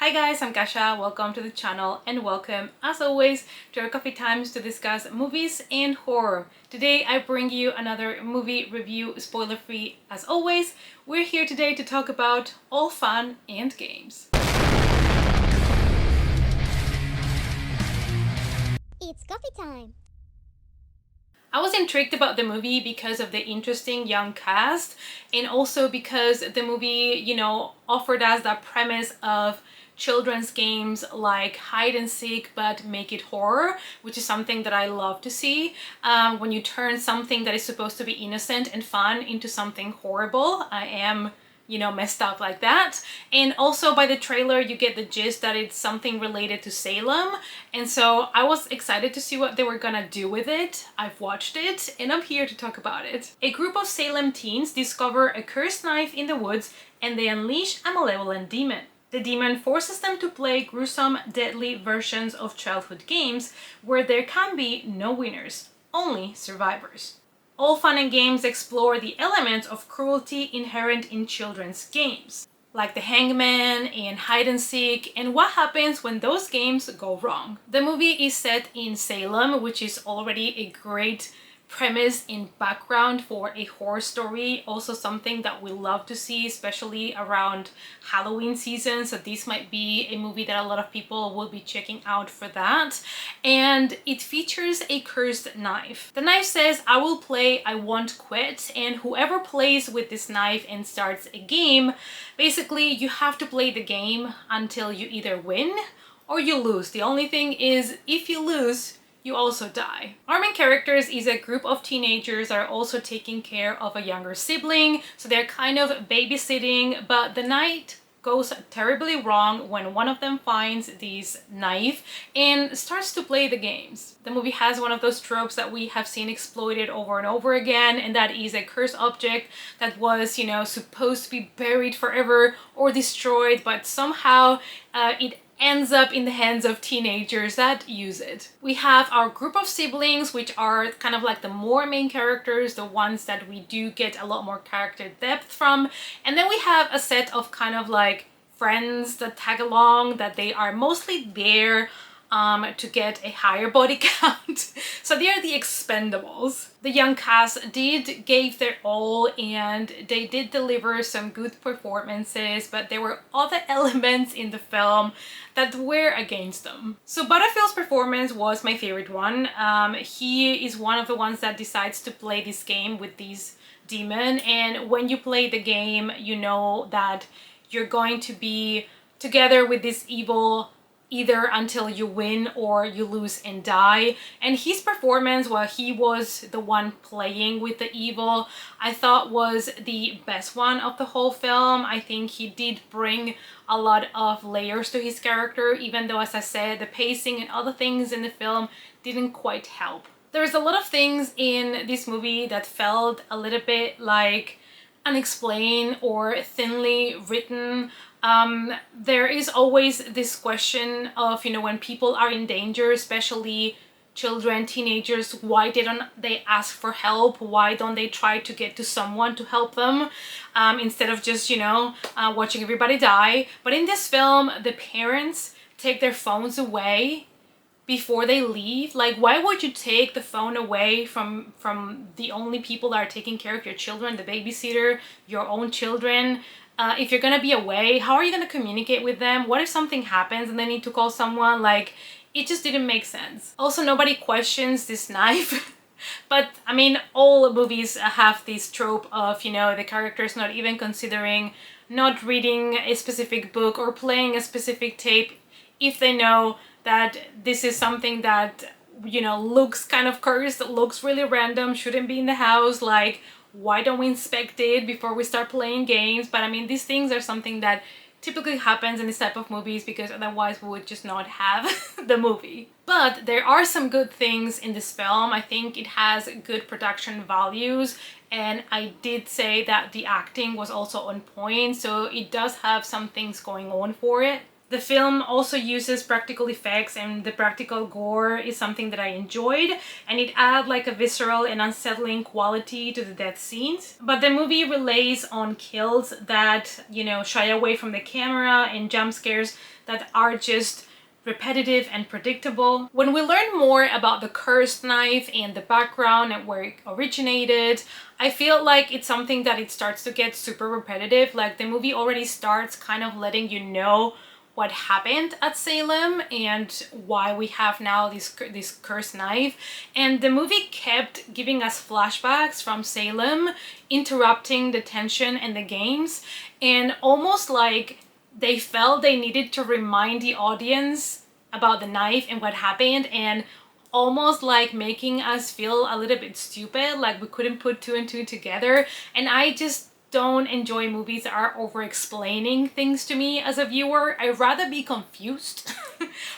Hi guys, I'm Kasha. Welcome to the channel and welcome, as always, to our coffee times to discuss movies and horror. Today I bring you another movie review, spoiler-free as always. We're here today to talk about all fun and games. It's coffee time! I was intrigued about the movie because of the interesting young cast and also because the movie, offered us that premise of children's games like hide and seek but make it horror, which is something that I love to see. When you turn something that is supposed to be innocent and fun into something horrible. I am messed up like that. And also by the trailer, you get the gist that it's something related to Salem. And so I was excited to see what they were gonna do with it. I've watched it and I'm here to talk about it. A group of Salem teens discover a cursed knife in the woods and they unleash a malevolent demon. The demon forces them to play gruesome, deadly versions of childhood games where there can be no winners, only survivors. All Fun and Games explore the elements of cruelty inherent in children's games, like the hangman and hide and seek, and what happens when those games go wrong. The movie is set in Salem, which is already a great premise in background for a horror story, also something that we love to see, especially around Halloween season. So this might be a movie that a lot of people will be checking out for that. And it features a cursed knife. The knife says, "I will play, I won't quit," and whoever plays with this knife and starts a game, basically you have to play the game until you either win or you lose. The only thing is, if you lose, you also die. Our main characters is a group of teenagers that are also taking care of a younger sibling, so they're kind of babysitting, but the night goes terribly wrong when one of them finds this knife and starts to play the games. The movie has one of those tropes that we have seen exploited over and over again, and that is a cursed object that was, supposed to be buried forever or destroyed, but somehow it ends up in the hands of teenagers that use it. We have our group of siblings, which are kind of like the more main characters, the ones that we do get a lot more character depth from. And then we have a set of kind of like friends that tag along, that they are mostly there to get a higher body count. So they are the expendables. The young cast gave their all and they did deliver some good performances, but there were other elements in the film that were against them. So Butterfield's performance was my favorite one. He is one of the ones that decides to play this game with this demon, and when you play the game, you know that you're going to be together with this evil either until you win or you lose and die. And his performance, while he was the one playing with the evil, I thought was the best one of the whole film. I think he did bring a lot of layers to his character, even though, as I said, the pacing and other things in the film didn't quite help. There's a lot of things in this movie that felt a little bit like unexplained or thinly written. There is always this question of, when people are in danger, especially children, teenagers, why don't they ask for help? Why don't they try to get to someone to help them instead of just, watching everybody die? But in this film, the parents take their phones away before they leave. Like, why would you take the phone away from the only people that are taking care of your children, the babysitter, your own children? If you're gonna be away, how are you gonna communicate with them? What if something happens and they need to call someone? Like, it just didn't make sense. Also, nobody questions this knife. But I mean, all movies have this trope of, the characters not even considering not reading a specific book or playing a specific tape if they know that this is something that, looks kind of cursed, looks really random, shouldn't be in the house. Like, why don't we inspect it before we start playing games? But I mean, these things are something that typically happens in this type of movies because otherwise we would just not have the movie. But there are some good things in this film. I think it has good production values, and I did say that the acting was also on point, so it does have some things going on for it. The film also uses practical effects, and the practical gore is something that I enjoyed, and it adds like a visceral and unsettling quality to the death scenes. But the movie relies on kills that, you know, shy away from the camera and jump scares that are just repetitive and predictable. When we learn more about the cursed knife and the background and where it originated, I feel like it's something that it starts to get super repetitive. Like the movie already starts kind of letting you know what happened at Salem and why we have now this cursed knife. And the movie kept giving us flashbacks from Salem, interrupting the tension and the games, and almost like they felt they needed to remind the audience about the knife and what happened, and almost like making us feel a little bit stupid, like we couldn't put two and two together. And I just don't enjoy movies that are over explaining things to me as a viewer. I'd rather be confused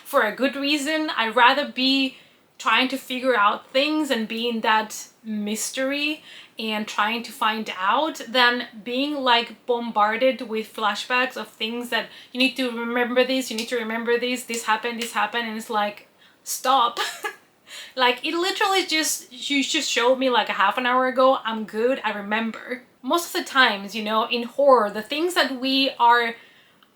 for a good reason. I'd rather be trying to figure out things and be in that mystery and trying to find out than being like bombarded with flashbacks of things that you need to remember this, you need to remember this happened, and it's like, stop. Like, it literally just, you just showed me like a half an hour ago, I'm good, I remember. Most of the times, you know, in horror, the things that we are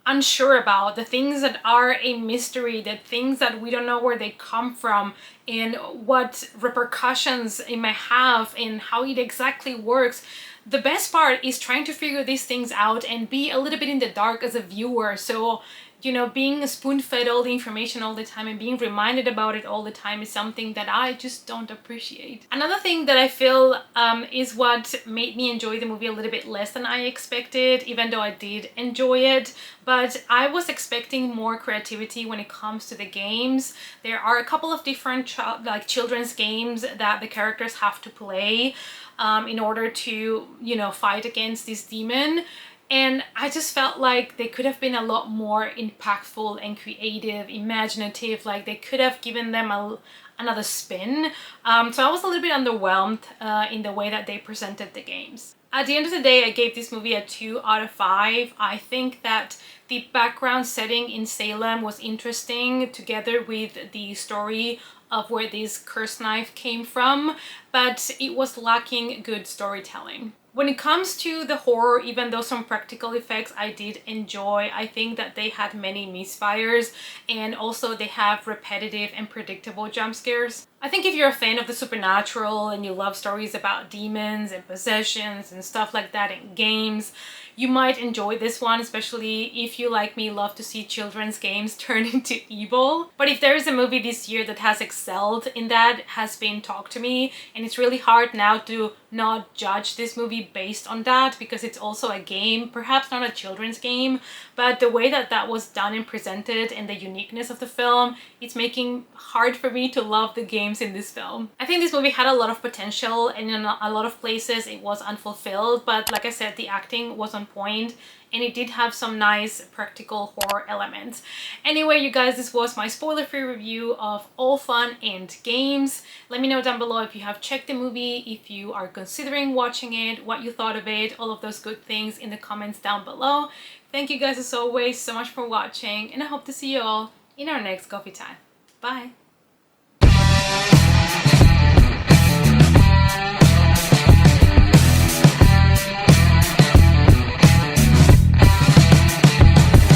unsure about, the things that are a mystery, the things that we don't know where they come from and what repercussions it may have and how it exactly works. The best part is trying to figure these things out and be a little bit in the dark as a viewer. So, you know, being spoon-fed all the information all the time and being reminded about it all the time is something that I just don't appreciate. Another thing that I feel is what made me enjoy the movie a little bit less than I expected, even though I did enjoy it. But I was expecting more creativity when it comes to the games. There are a couple of different children's games that the characters have to play in order to, you know, fight against this demon. And I just felt like they could have been a lot more impactful and creative, imaginative, like they could have given them another spin. So I was a little bit underwhelmed in the way that they presented the games. At the end of the day, I gave this movie a 2 out of 5. I think that the background setting in Salem was interesting, together with the story of where this cursed knife came from, but it was lacking good storytelling. When it comes to the horror, even though some practical effects I did enjoy, I think that they had many misfires, and also they have repetitive and predictable jump scares. I think if you're a fan of the supernatural and you love stories about demons and possessions and stuff like that in games, you might enjoy this one, especially if you, like me, love to see children's games turn into evil. But if there is a movie this year that has excelled in that, has been Talk to Me, and it's really hard now to not judge this movie based on that, because it's also a game, perhaps not a children's game, but the way that that was done and presented and the uniqueness of the film, it's making hard for me to love the games in this film. I think this movie had a lot of potential, and in a lot of places it was unfulfilled, but like I said, the acting was on point and it did have some nice practical horror elements. Anyway, you guys, this was my spoiler-free review of All Fun and Games. Let me know down below if you have checked the movie, if you are considering watching it, what you thought of it, all of those good things in the comments down below. Thank you guys as always so much for watching, and I hope to see you all in our next coffee time. Bye!